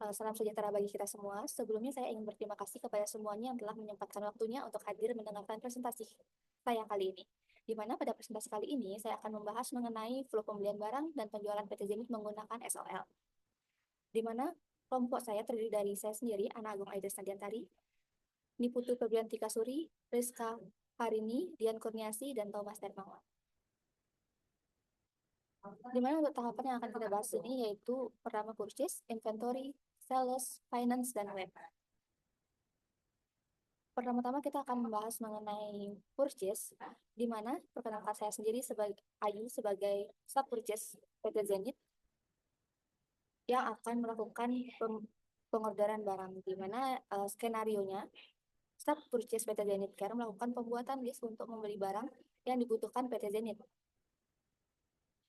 Salam sejahtera bagi kita semua. Sebelumnya saya ingin berterima kasih kepada semuanya yang telah menyempatkan waktunya untuk hadir mendengarkan presentasi saya kali ini. Di mana pada presentasi kali ini saya akan membahas mengenai flow pembelian barang dan penjualan PT Zenith menggunakan SOL. Di mana kelompok saya terdiri dari saya sendiri, Ana Agung Aidres Nadiantari, Niputu Febrianti Kasuri, Rizka Harini, Dian Kurniasi, dan Thomas Darmawan. Di mana untuk tahapan yang akan kita bahas ini yaitu pertama purchase, inventory, sales, finance, dan web. Pertama-tama kita akan membahas mengenai purchase, di mana perkenalkan saya sendiri sebagai Ayu sebagai staff purchase PT Zenith yang akan melakukan pengorderan barang, di mana skenario-nya staff purchase PT Zenith Care melakukan pembuatan list untuk membeli barang yang dibutuhkan PT Zenith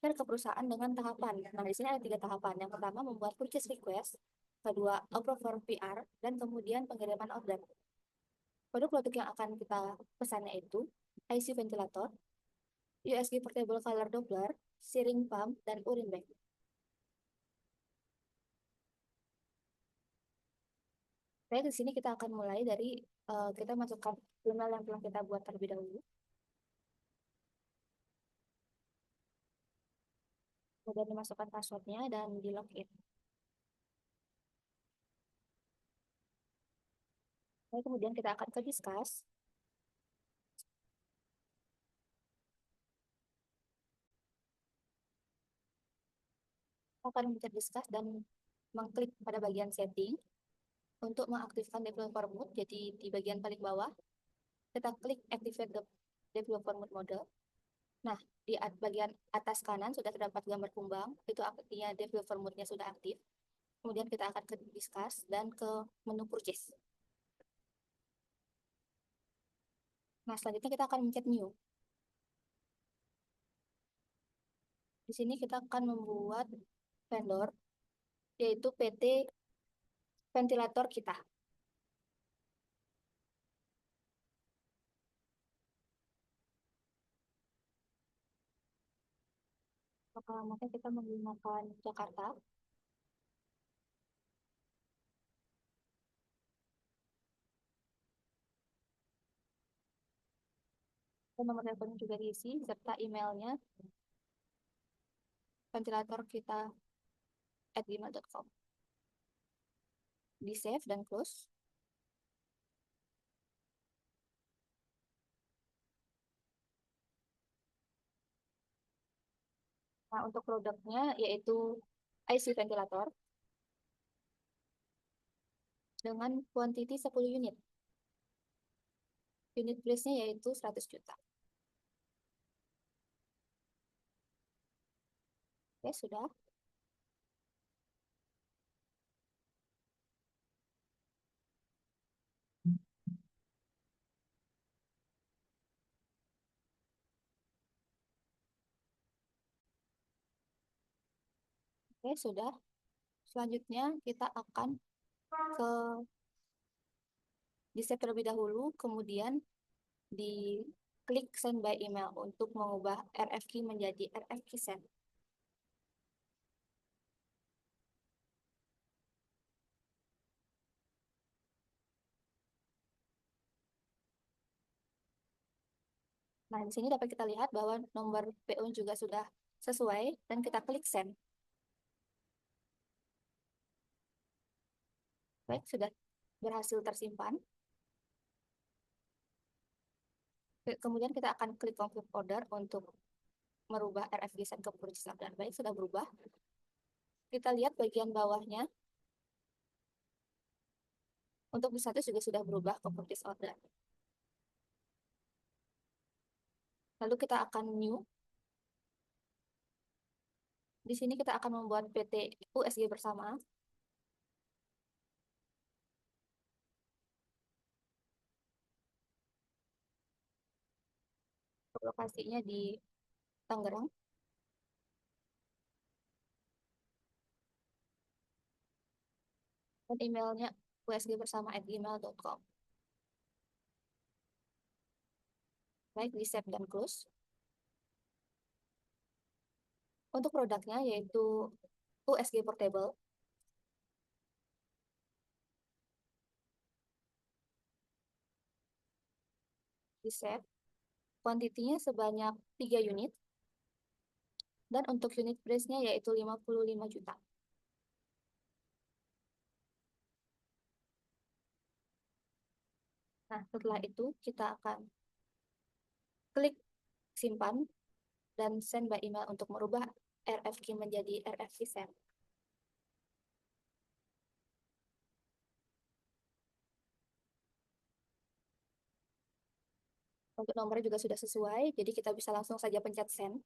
Care ke perusahaan dengan tahapan. Nah, di sini ada 3 tahapan. Yang pertama membuat purchase request, kedua approve for PR, dan kemudian pengiriman order. Produk-produk yang akan kita pesannya itu ICU ventilator, USB portable color Doppler, searing pump, dan urine bag. Baik, di sini kita akan mulai dari kita masukkan email yang telah kita buat terlebih dahulu. Kemudian dimasukkan passwordnya dan di login. Baik, kemudian kita akan ke discuss. Kita akan mencet discuss dan mengklik pada bagian setting untuk mengaktifkan developer mode. Jadi di bagian paling bawah kita klik activate the developer mode model. Nah, di bagian atas kanan sudah terdapat gambar kumbang, itu artinya developer mode-nya sudah aktif. Kemudian kita akan ke discuss dan ke menu purchase. Nah, selanjutnya kita akan mencet new. Di sini kita akan membuat vendor, yaitu PT ventilator kita. Alamatnya kita menggunakan Jakarta. Dan nomor teleponnya juga diisi, serta emailnya ventilator kita @gmail.com. Di save dan close. Nah, untuk produknya yaitu ICU ventilator dengan quantity 10 unit. Unit price-nya yaitu 100 juta. Oke, sudah. Oke, sudah. Selanjutnya kita akan ke di save terlebih dahulu, kemudian di klik send by email untuk mengubah RF key menjadi RF key send. Nah, di sini dapat kita lihat bahwa nomor PO juga sudah sesuai dan kita klik send. Baik, sudah berhasil tersimpan. Kemudian kita akan klik confirm order untuk merubah RF key send ke purchase order. Baik, sudah berubah. Kita lihat bagian bawahnya. Untuk di status juga sudah berubah ke purchase order. Lalu kita akan new. Di sini kita akan membuat PT USG bersama. Lokasinya di Tangerang. Dan emailnya usgbersama@gmail.com. Baik, di save dan close. Untuk produknya yaitu USG Portable di set, kuantitinya sebanyak 3 unit, dan untuk unit price-nya yaitu 55 juta. Nah, setelah itu kita akan klik simpan dan send by email untuk merubah RFQ menjadi RFQ send. Untuk nomornya juga sudah sesuai, jadi kita bisa langsung saja pencet send.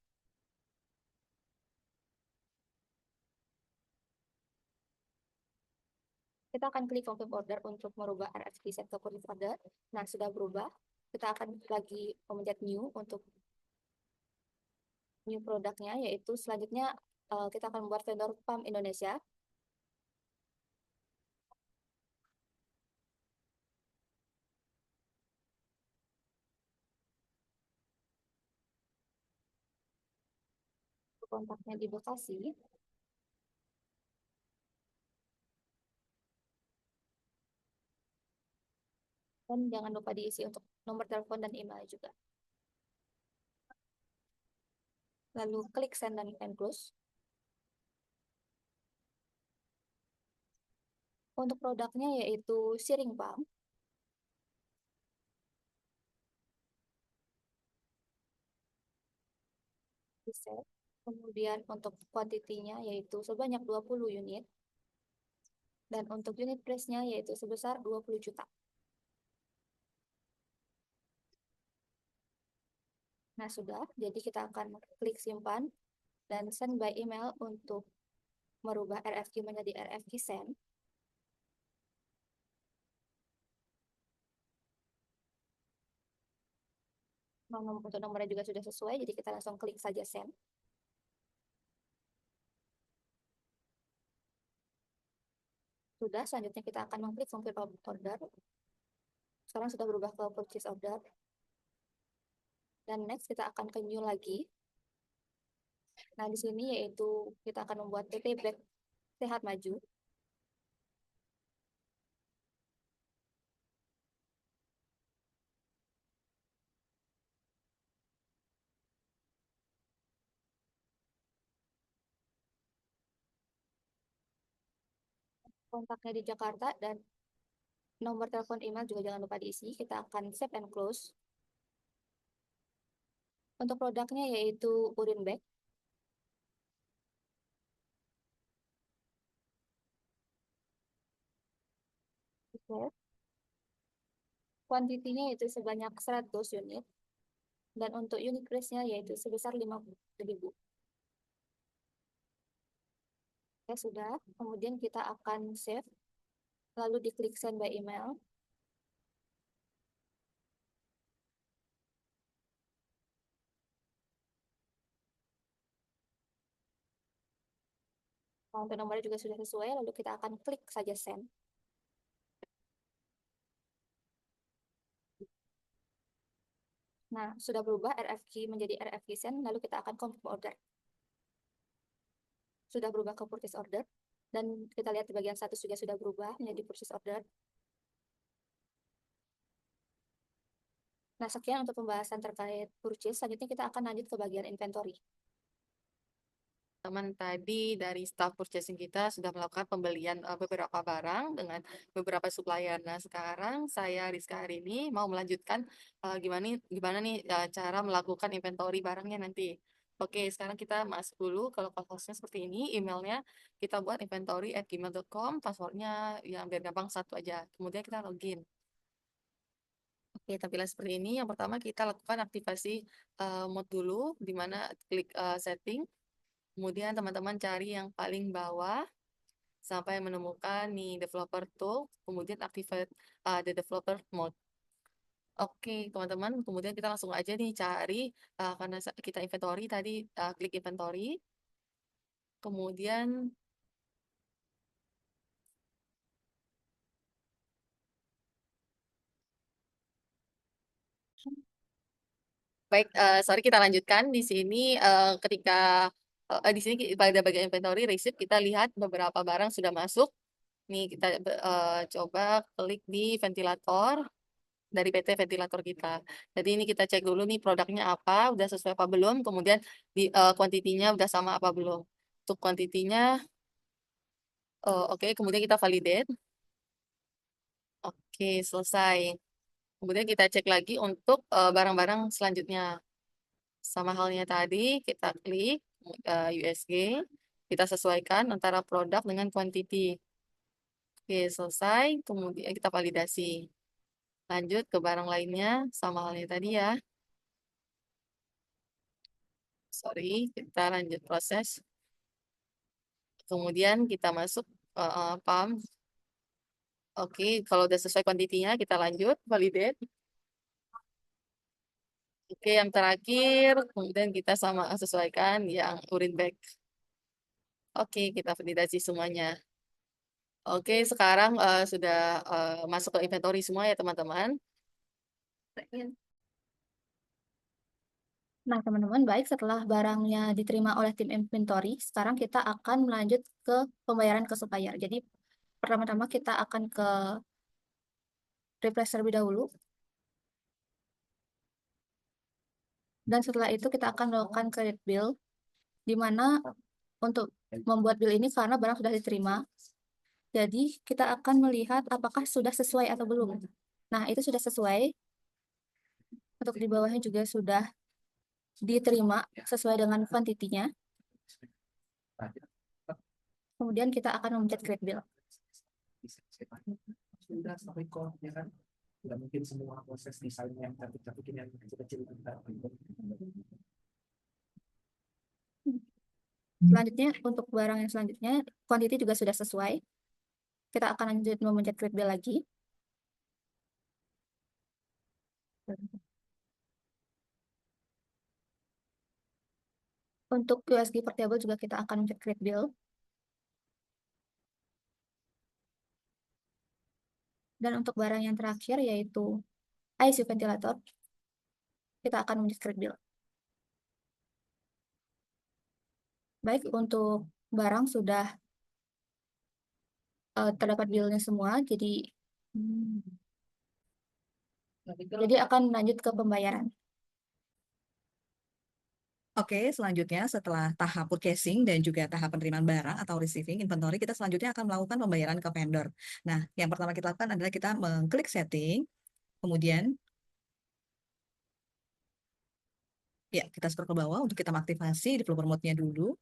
Kita akan klik confirm order untuk merubah RFQ set ke purchase order. Nah, sudah berubah. Kita akan lagi memencet new untuk new produknya, yaitu selanjutnya kita akan membuat vendor pump Indonesia. Kontaknya di Bekasi. Dan jangan lupa diisi untuk nomor telepon dan email juga. Lalu klik send dan close. Untuk produknya yaitu Siring Pump. Set. Kemudian untuk kuantitinya yaitu sebanyak 20 unit. Dan untuk unit price-nya yaitu sebesar 20 juta. Nah, sudah. Jadi kita akan klik simpan dan send by email untuk merubah RFQ menjadi RFQ send. Untuk nomornya juga sudah sesuai, jadi kita langsung klik saja send. Sudah, selanjutnya kita akan mengklik confirm order. Sekarang sudah berubah ke purchase order. Dan next kita akan ke new lagi. Nah, di sini yaitu kita akan membuat PT Black Sehat Maju. Kontaknya di Jakarta dan nomor telepon email juga jangan lupa diisi. Kita akan save and close. Untuk produknya yaitu urin bag. Oke. Kuantitinya yaitu sebanyak 100 unit. Dan untuk unit price-nya yaitu sebesar 5.000. Ya, sudah. Kemudian kita akan save. Lalu diklik send by email. Untuk nomornya juga sudah sesuai, lalu kita akan klik saja send. Nah, sudah berubah RFQ menjadi RFQ send, lalu kita akan confirm order. Sudah berubah ke purchase order, dan kita lihat di bagian status juga sudah berubah menjadi purchase order. Nah, sekian untuk pembahasan terkait purchase. Selanjutnya kita akan lanjut ke bagian inventory. Teman tadi dari staff purchasing kita sudah melakukan pembelian beberapa barang dengan beberapa supplier. Nah, sekarang saya Rizka hari ini mau melanjutkan gimana gimana nih cara melakukan inventory barangnya nanti. Oke, sekarang kita masuk dulu ke lokalhostnya seperti ini, emailnya kita buat inventory@gmail.com, passwordnya yang biar gampang satu aja. Kemudian kita login. Oke, tampilan seperti ini. Yang pertama kita lakukan aktivasi mode dulu, di mana klik setting. Kemudian teman-teman cari yang paling bawah sampai menemukan nih developer tool, kemudian activate the developer mode. Oke, teman-teman, kemudian kita langsung aja nih cari karena kita inventory tadi klik inventory. Kemudian baik, sorry kita lanjutkan di sini ketika di sini pada bagian inventory receipt kita lihat beberapa barang sudah masuk. Nih kita coba klik di ventilator. dari PT ventilator kita. Jadi ini kita cek dulu nih produknya apa, udah sesuai apa belum, kemudian di kuantitinya udah sama apa belum. Untuk kuantitinya, oke, kemudian kita validate. Oke, selesai. Kemudian kita cek lagi untuk barang-barang selanjutnya. Sama halnya tadi, kita klik USG, kita sesuaikan antara produk dengan quantity. Oke, selesai. Kemudian kita validasi. Lanjut ke barang lainnya, sama halnya tadi ya. Sorry, kita lanjut proses. Kemudian kita masuk pump. Oke, kalau udah sesuai kuantitinya, kita lanjut, validate. Oke, yang terakhir, kemudian kita sama sesuaikan yang urin bag. Oke, kita validasi semuanya. Oke, sekarang sudah masuk ke inventory semua ya teman-teman. Nah, teman-teman, baik setelah barangnya diterima oleh tim inventory, sekarang kita akan melanjut ke pembayaran ke supplier. Jadi, pertama-tama kita akan ke replace terlebih dahulu. Dan setelah itu kita akan melakukan credit bill, di mana untuk membuat bill ini karena barang sudah diterima, jadi kita akan melihat apakah sudah sesuai atau belum. Nah, itu sudah sesuai. Untuk di bawahnya juga sudah diterima sesuai dengan kuantitinya. Kemudian kita akan memencet create bill. Tidak mungkin semua proses desainnya yang cantik-cantik ini yang kecil-kecil kita. Selanjutnya, untuk barang yang selanjutnya, quantity juga sudah sesuai. Kita akan lanjut memencet create bill lagi. Untuk USD per table juga kita akan mencet create bill. Dan untuk barang yang terakhir yaitu ICU ventilator, kita akan mencet create bill. Baik, untuk barang sudah terdapat billnya semua, jadi akan lanjut ke pembayaran. Oke, selanjutnya setelah tahap purchasing dan juga tahap penerimaan barang atau receiving inventory, kita selanjutnya akan melakukan pembayaran ke vendor. Nah, yang pertama kita lakukan adalah kita mengklik setting, kemudian ya kita scroll ke bawah untuk kita mengaktifasi developer mode-nya dulu.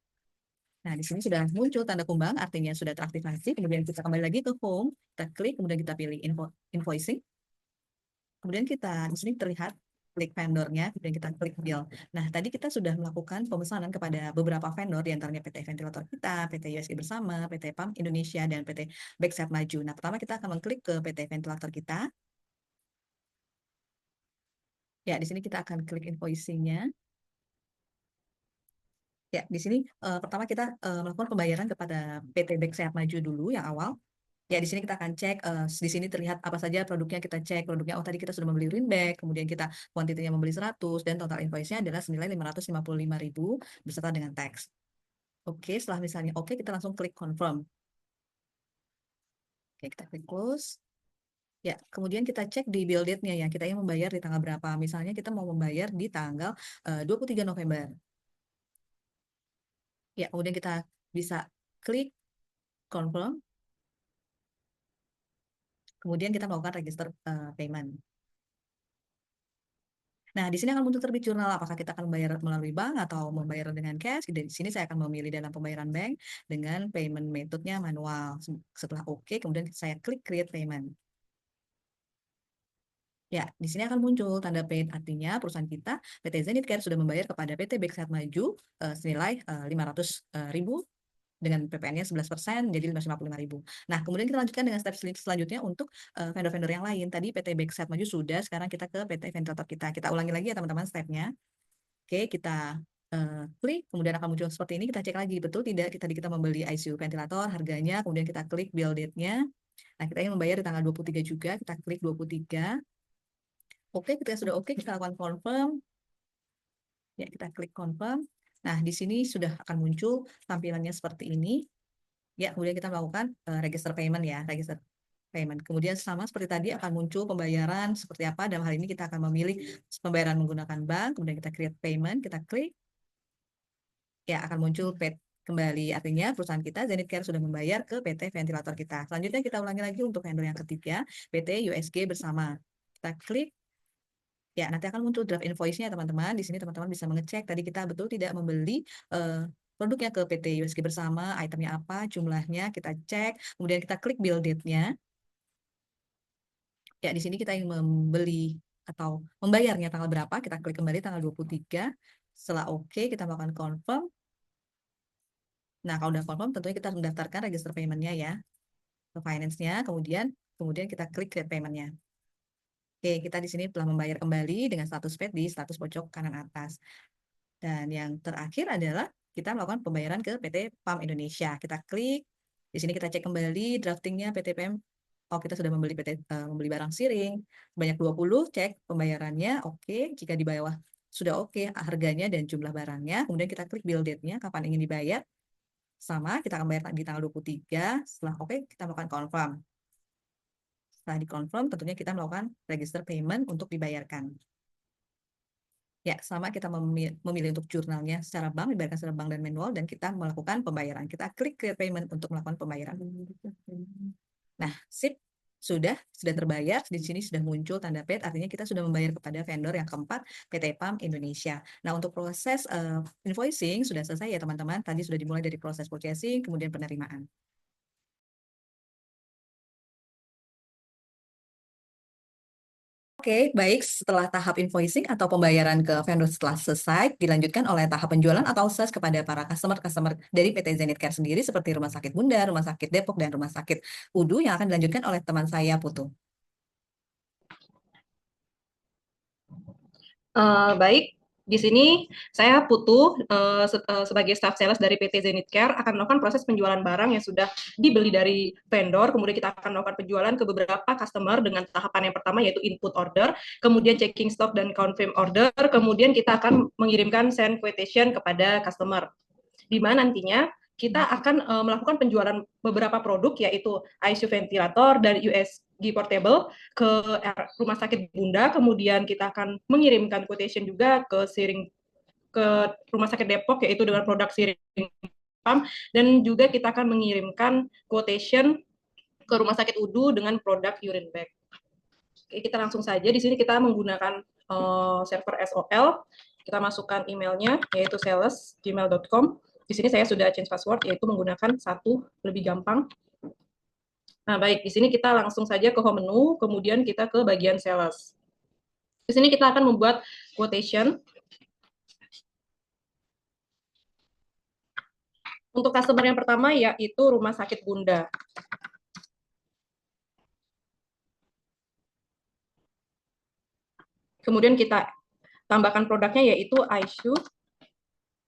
Nah, di sini sudah muncul tanda kumbang, artinya sudah teraktivasi. Kemudian kita kembali lagi ke home, kita klik, kemudian kita pilih invoicing. Kemudian kita di sini terlihat klik vendornya, kemudian kita klik bill. Nah, tadi kita sudah melakukan pemesanan kepada beberapa vendor, di antaranya PT Ventilator kita, PT USG Bersama, PT PAM Indonesia, dan PT Backside Maju. Nah, pertama kita akan mengklik ke PT Ventilator kita. Ya, di sini kita akan klik invoicing-nya. Ya, di sini pertama kita melakukan pembayaran kepada PT Backside Maju dulu yang awal. Ya, di sini kita akan cek, di sini terlihat apa saja produknya, kita cek produknya, oh tadi kita sudah membeli green bag, kemudian kita kuantitinya membeli 100, dan total invoice-nya adalah senilai 555.000 beserta dengan tax. Oke, setelah misalnya oke, kita langsung klik confirm. Oke, kita klik close. Ya, kemudian kita cek di bill date-nya ya, kita yang membayar di tanggal berapa. Misalnya kita mau membayar di tanggal 23 November. Ya, kemudian kita bisa klik confirm. Kemudian kita melakukan register payment. Nah, di sini akan muncul terbit jurnal apakah kita akan membayar melalui bank atau membayar dengan cash. Di sini saya akan memilih dalam pembayaran bank dengan payment metode-nya manual. Setelah oke, kemudian saya klik create payment. Ya, di sini akan muncul tanda paid, artinya perusahaan kita, PT Zenith Care, sudah membayar kepada PT Backside Maju senilai 500.000 dengan PPN-nya 11%, jadi 555.000. Nah, kemudian kita lanjutkan dengan step selanjutnya untuk vendor-vendor yang lain. Tadi PT Backside Maju sudah, sekarang kita ke PT Ventilator kita. Kita ulangi lagi ya teman-teman stepnya. Oke, kita klik, kemudian akan muncul seperti ini. Kita cek lagi, betul tidak tadi kita membeli ICU ventilator, harganya, kemudian kita klik bill date-nya. Nah, kita ingin membayar di tanggal 23 juga, kita klik 23. Oke, ketika sudah oke, kita lakukan confirm. Ya, kita klik confirm. Nah, di sini sudah akan muncul tampilannya seperti ini. Ya, kemudian kita melakukan register payment ya, register. payment. Kemudian sama seperti tadi akan muncul pembayaran seperti apa. Dalam hal ini kita akan memilih pembayaran menggunakan bank, kemudian kita create payment, kita klik, ya akan muncul paid kembali. Artinya perusahaan kita Zenith Care sudah membayar ke PT ventilator kita. Selanjutnya kita ulangi lagi untuk vendor yang ketiga, PT USG bersama. Kita klik, ya nanti akan muncul draft invoice-nya teman-teman. Di sini teman-teman bisa mengecek tadi kita betul tidak membeli produknya ke PT USG bersama, itemnya apa, jumlahnya kita cek, kemudian kita klik bill date-nya. Ya, di sini kita ingin membeli atau membayarnya tanggal berapa, kita klik kembali tanggal 23. Setelah oke, kita melakukan confirm. Nah, kalau udah confirm, tentunya kita harus mendaftarkan register payment-nya ya, ke finance-nya, kemudian kita klik create payment-nya. Oke, kita di sini telah membayar kembali dengan status paid di status pojok kanan atas. Dan yang terakhir adalah kita melakukan pembayaran ke PT PAM Indonesia. Kita klik, di sini kita cek kembali draftingnya PT PAM. Oh, kita sudah membeli membeli barang siring banyak 20, cek pembayarannya oke. Jika di bawah sudah oke harganya dan jumlah barangnya, kemudian kita klik bill date-nya kapan ingin dibayar. Sama, kita akan bayar di tanggal 23. Setelah oke, kita melakukan confirm. Setelah di-confirm, tentunya kita melakukan register payment untuk dibayarkan. Ya, sama kita memilih untuk jurnalnya secara bank, dibayarkan secara bank dan manual, dan kita melakukan pembayaran. Kita klik create payment untuk melakukan pembayaran. Nah, sip, sudah terbayar. Di sini sudah muncul tanda paid, artinya kita sudah membayar kepada vendor yang keempat, PT PAM Indonesia. Nah, untuk proses invoicing sudah selesai ya teman-teman. Tadi sudah dimulai dari proses purchasing, kemudian penerimaan. Oke, baik. Setelah tahap invoicing atau pembayaran ke vendor setelah selesai, dilanjutkan oleh tahap penjualan atau sales kepada para customer dari PT Zenith Care sendiri seperti Rumah Sakit Bunda, Rumah Sakit Depok, dan Rumah Sakit UDU yang akan dilanjutkan oleh teman saya, Putu. Baik, di sini saya Putu sebagai staff sales dari PT Zenith Care akan melakukan proses penjualan barang yang sudah dibeli dari vendor. Kemudian kita akan melakukan penjualan ke beberapa customer dengan tahapan yang pertama yaitu input order, kemudian checking stock dan confirm order, kemudian kita akan mengirimkan send quotation kepada customer. Di mana nantinya kita akan melakukan penjualan beberapa produk yaitu ICU ventilator dan USG portable ke Rumah Sakit Bunda, kemudian kita akan mengirimkan quotation juga ke Rumah Sakit Depok yaitu dengan produk siring pump, dan juga kita akan mengirimkan quotation ke Rumah Sakit UDU dengan produk urine bag. Oke, kita langsung saja. Di sini kita menggunakan server SOL. Kita masukkan emailnya yaitu sales@gmail.com. Di sini saya sudah change password yaitu menggunakan 1, lebih gampang. Nah, baik, di sini kita langsung saja ke home menu, kemudian kita ke bagian sales. Di sini kita akan membuat quotation. Untuk customer yang pertama yaitu Rumah Sakit Bunda. Kemudian kita tambahkan produknya yaitu ICU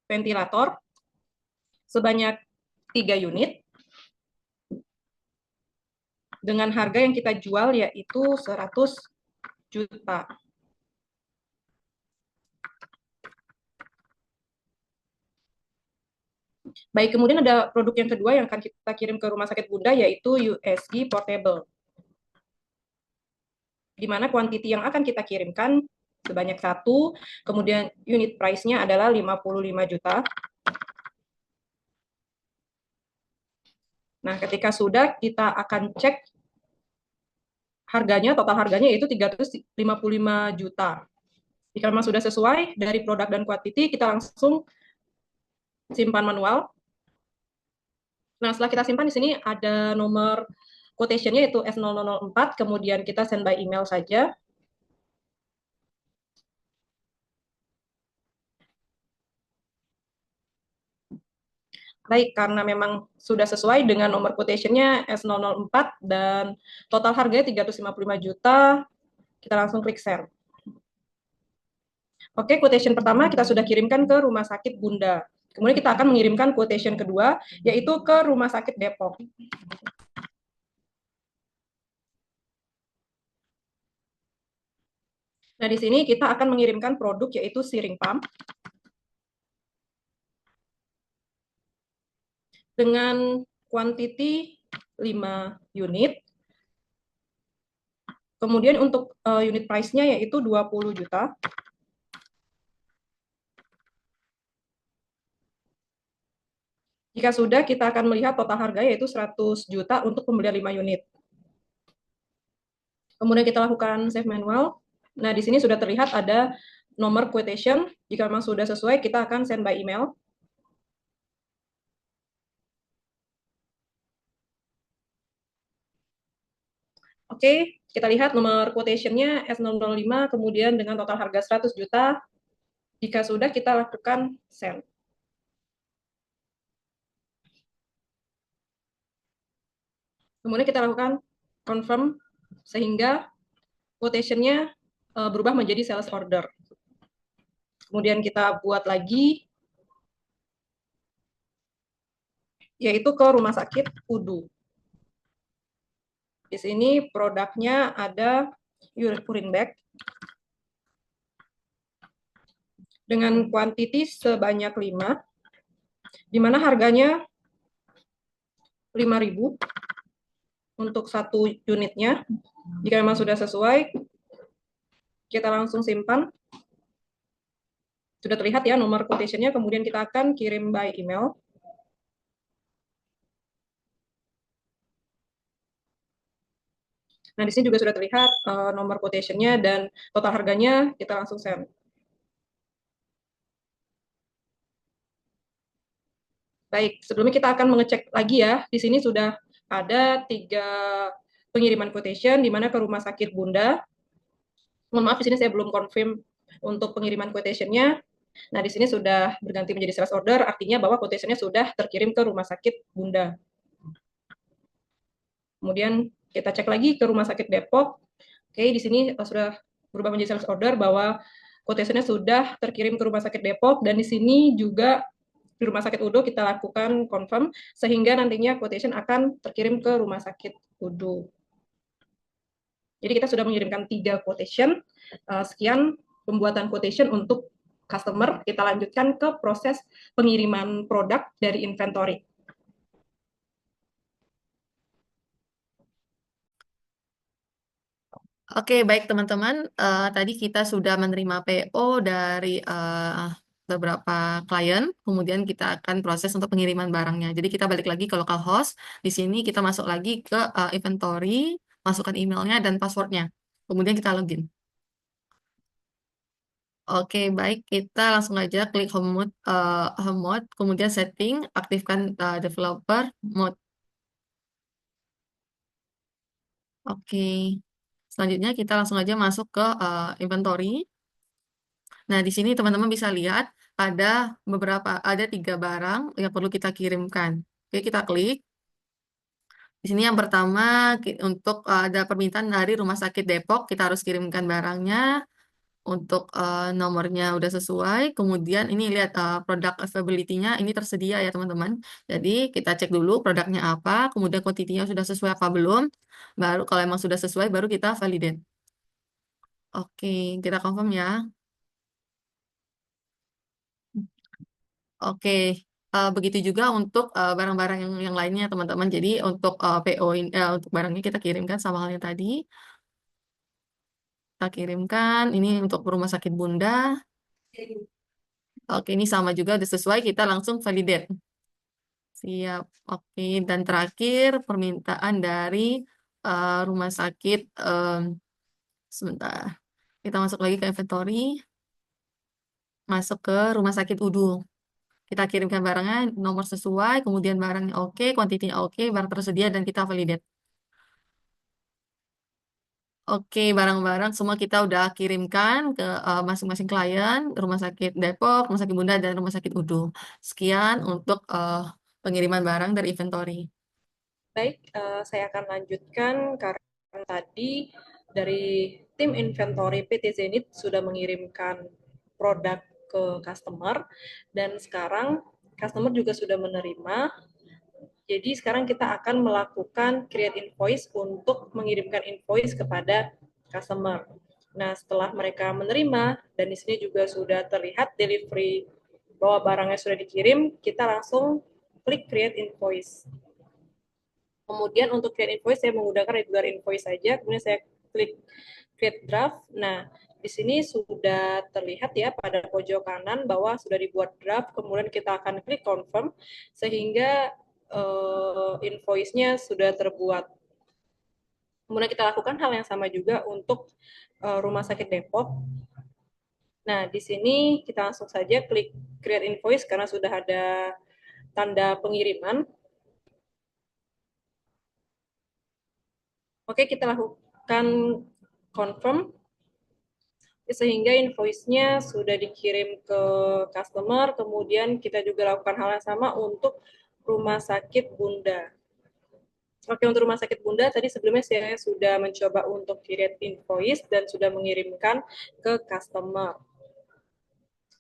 ventilator sebanyak 3 unit dengan harga yang kita jual yaitu 100 juta. Baik, kemudian ada produk yang kedua yang akan kita kirim ke Rumah Sakit Bunda yaitu USG portable. Di mana kuantiti yang akan kita kirimkan sebanyak 1, kemudian unit price-nya adalah 55 juta. Nah, ketika sudah, kita akan cek harganya, total harganya yaitu 355 juta. Jika memang sudah sesuai dari produk dan kuantiti, kita langsung simpan manual. Nah, setelah kita simpan di sini ada nomor quotation-nya yaitu S0004, kemudian kita send by email saja. Baik, karena memang sudah sesuai dengan nomor quotation-nya S004 dan total harganya 355 juta, kita langsung klik send. Oke, quotation pertama kita sudah kirimkan ke Rumah Sakit Bunda. Kemudian kita akan mengirimkan quotation kedua, yaitu ke Rumah Sakit Depok. Nah, di sini kita akan mengirimkan produk yaitu siring pump dengan kuantiti 5 unit Kemudian untuk unit price-nya yaitu 20 juta. Jika sudah, kita akan melihat total harga yaitu 100 juta untuk pembelian 5 unit. Kemudian kita lakukan save manual. Nah, di sini sudah terlihat ada nomor quotation. Jika memang sudah sesuai, kita akan send by email. Oke, kita lihat nomor quotation-nya S005, kemudian dengan total harga 100 juta. Jika sudah, kita lakukan send. Kemudian kita lakukan confirm, sehingga quotation-nya berubah menjadi sales order. Kemudian kita buat lagi, yaitu ke rumah sakit Udu. Di sini produknya ada urine bag dengan kuantiti sebanyak 5, di mana harganya 5.000 untuk satu unitnya. Jika memang sudah sesuai, kita langsung simpan. Sudah terlihat ya nomor quotation-nya, kemudian kita akan kirim by email. Nah, di sini juga sudah terlihat nomor quotation-nya dan total harganya, kita langsung send. Baik, sebelumnya kita akan mengecek lagi ya. Di sini sudah ada 3 pengiriman quotation, di mana ke rumah sakit Bunda. Mohon maaf, di sini saya belum confirm untuk pengiriman quotation-nya. Nah, di sini sudah berganti menjadi sales order, artinya bahwa quotation-nya sudah terkirim ke rumah sakit Bunda. Kemudian kita cek lagi ke rumah sakit Depok. Oke, di sini sudah berubah menjadi sales order bahwa quotation-nya sudah terkirim ke rumah sakit Depok, dan di sini juga di rumah sakit Udo kita lakukan confirm, sehingga nantinya quotation akan terkirim ke rumah sakit Udo. Jadi kita sudah mengirimkan 3 quotation. Sekian pembuatan quotation untuk customer. Kita lanjutkan ke proses pengiriman produk dari inventory. Oke, baik teman-teman. Tadi kita sudah menerima PO dari beberapa klien, kemudian kita akan proses untuk pengiriman barangnya. Jadi kita balik lagi ke localhost. Di sini kita masuk lagi ke inventory, masukkan emailnya dan passwordnya. Kemudian kita login. Oke, baik. Kita langsung aja klik home mode, kemudian setting, aktifkan developer mode. Oke. Selanjutnya kita langsung aja masuk ke inventory. Nah, di sini teman-teman bisa lihat ada 3 barang yang perlu kita kirimkan. Oke, kita klik. Di sini yang pertama untuk ada permintaan dari Rumah Sakit Depok, kita harus kirimkan barangnya. Untuk nomornya udah sesuai. Kemudian ini lihat produk availability-nya ini tersedia ya teman-teman. Jadi kita cek dulu produknya apa, kemudian kuantitinya sudah sesuai apa belum. Baru kalau emang sudah sesuai, baru kita validate. Oke, kita confirm ya. Oke, begitu juga untuk barang-barang yang lainnya teman-teman. Jadi untuk PO untuk barangnya kita kirimkan sama halnya tadi. Kita kirimkan ini untuk rumah sakit Bunda. Oke, ini sama juga udah sesuai, kita langsung validate. Siap. Oke, dan terakhir permintaan dari rumah sakit sebentar. Kita masuk lagi ke inventory. Masuk ke rumah sakit Udu. Kita kirimkan barangnya nomor sesuai, kemudian barangnya oke, kuantitinya oke, barang tersedia, dan kita validate. Oke, barang-barang semua kita udah kirimkan ke masing-masing klien, Rumah Sakit Depok, Rumah Sakit Bunda, dan Rumah Sakit Udu. Sekian untuk pengiriman barang dari inventory. Baik, saya akan lanjutkan karena tadi dari tim inventory PT Zenith sudah mengirimkan produk ke customer, dan sekarang customer juga sudah menerima. Jadi sekarang kita akan melakukan create invoice untuk mengirimkan invoice kepada customer. Nah, setelah mereka menerima, dan di sini juga sudah terlihat delivery bahwa barangnya sudah dikirim, kita langsung klik create invoice. Kemudian untuk create invoice, saya menggunakan regular invoice saja, kemudian saya klik create draft. Nah, di sini sudah terlihat ya pada pojok kanan bahwa sudah dibuat draft, kemudian kita akan klik confirm sehingga invoice-nya sudah terbuat. Kemudian kita lakukan hal yang sama juga untuk Rumah Sakit Depok. Nah, di sini kita langsung saja klik create invoice karena sudah ada tanda pengiriman. Oke, kita lakukan confirm sehingga invoice-nya sudah dikirim ke customer, kemudian kita juga lakukan hal yang sama untuk Rumah Sakit Bunda. Oke, untuk Rumah Sakit Bunda, tadi sebelumnya saya sudah mencoba untuk create invoice dan sudah mengirimkan ke customer.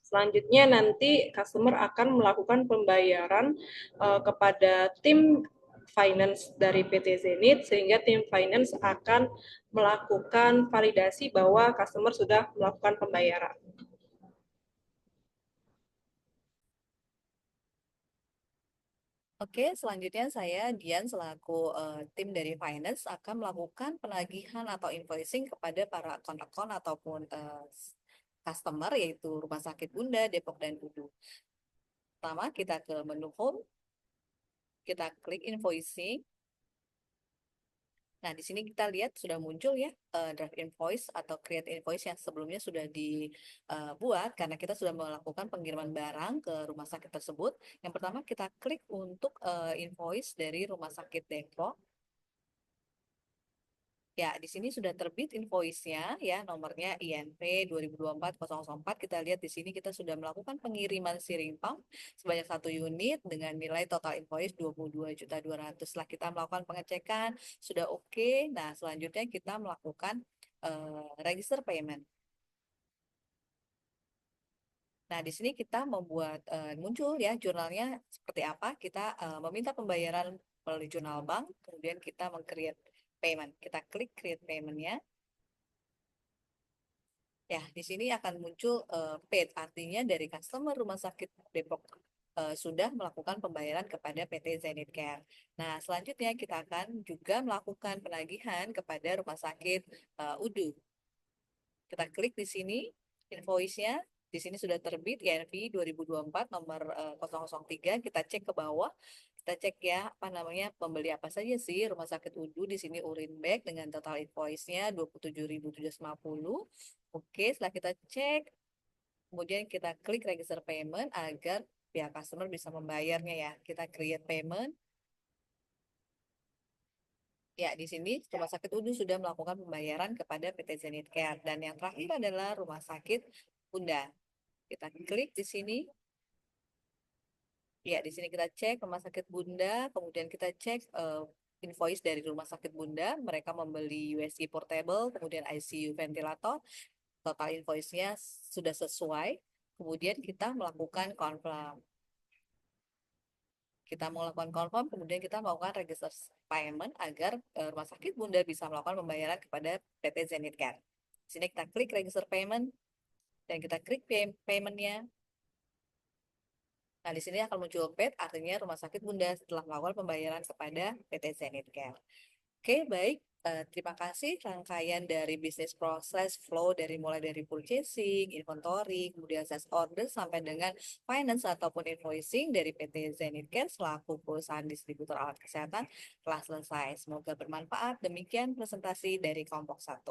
Selanjutnya nanti customer akan melakukan pembayaran kepada tim finance dari PT Zenith, sehingga tim finance akan melakukan validasi bahwa customer sudah melakukan pembayaran. Oke, selanjutnya saya Dian selaku tim dari finance akan melakukan penagihan atau invoicing kepada para akun-akun ataupun customer yaitu Rumah Sakit Bunda, Depok dan Udu. Pertama kita ke menu home, kita klik invoicing. Nah, di sini kita lihat sudah muncul ya draft invoice atau create invoice yang sebelumnya sudah dibuat karena kita sudah melakukan pengiriman barang ke rumah sakit tersebut. Yang pertama kita klik untuk invoice dari Rumah Sakit Depok. Ya, di sini sudah terbit invoice-nya ya, nomornya INP 2024-004. Kita lihat di sini kita sudah melakukan pengiriman siring pump sebanyak 1 unit dengan nilai total invoice 22.200.000. Setelah kita melakukan pengecekan sudah oke. Nah, selanjutnya kita melakukan register payment. Nah, di sini kita membuat muncul ya jurnalnya seperti apa. Kita meminta pembayaran melalui jurnal bank, kemudian kita meng-create payment. Kita klik create payment-nya. Ya, di sini akan muncul paid, artinya dari customer Rumah Sakit Depok sudah melakukan pembayaran kepada PT Zenith Care. Nah, selanjutnya kita akan juga melakukan penagihan kepada Rumah Sakit Udu. Kita klik di sini, invoice-nya. Di sini sudah terbit INV 2024 nomor 003. Kita cek ke bawah. Kita cek ya, apa namanya, pembeli apa saja sih Rumah Sakit Udu. Di sini Urinbek dengan total invoice-nya 27.750. Oke, setelah kita cek, kemudian kita klik register payment agar pihak customer bisa membayarnya ya. Kita create payment. Ya, di sini Rumah Sakit Udu sudah melakukan pembayaran kepada PT Zenith Care. Dan yang terakhir adalah Rumah Sakit Bunda. Kita klik di sini. Ya, di sini kita cek Rumah Sakit Bunda, kemudian kita cek invoice dari Rumah Sakit Bunda. Mereka membeli USG portable, kemudian ICU ventilator. Total invoice-nya sudah sesuai. Kemudian kita melakukan confirm. Kita melakukan confirm, kemudian kita melakukan register payment agar Rumah Sakit Bunda bisa melakukan pembayaran kepada PT Zenith Care. Di sini kita klik register payment dan kita klik payment-nya. Nah, di sini akan muncul paid, artinya Rumah Sakit Bunda setelah melakukan pembayaran kepada PT Zenith Care. Oke, baik. Terima kasih rangkaian dari bisnis proses flow mulai dari purchasing, inventory, kemudian sales order sampai dengan finance ataupun invoicing dari PT Zenith Care selaku perusahaan distributor alat kesehatan telah selesai. Semoga bermanfaat. Demikian presentasi dari kelompok 1.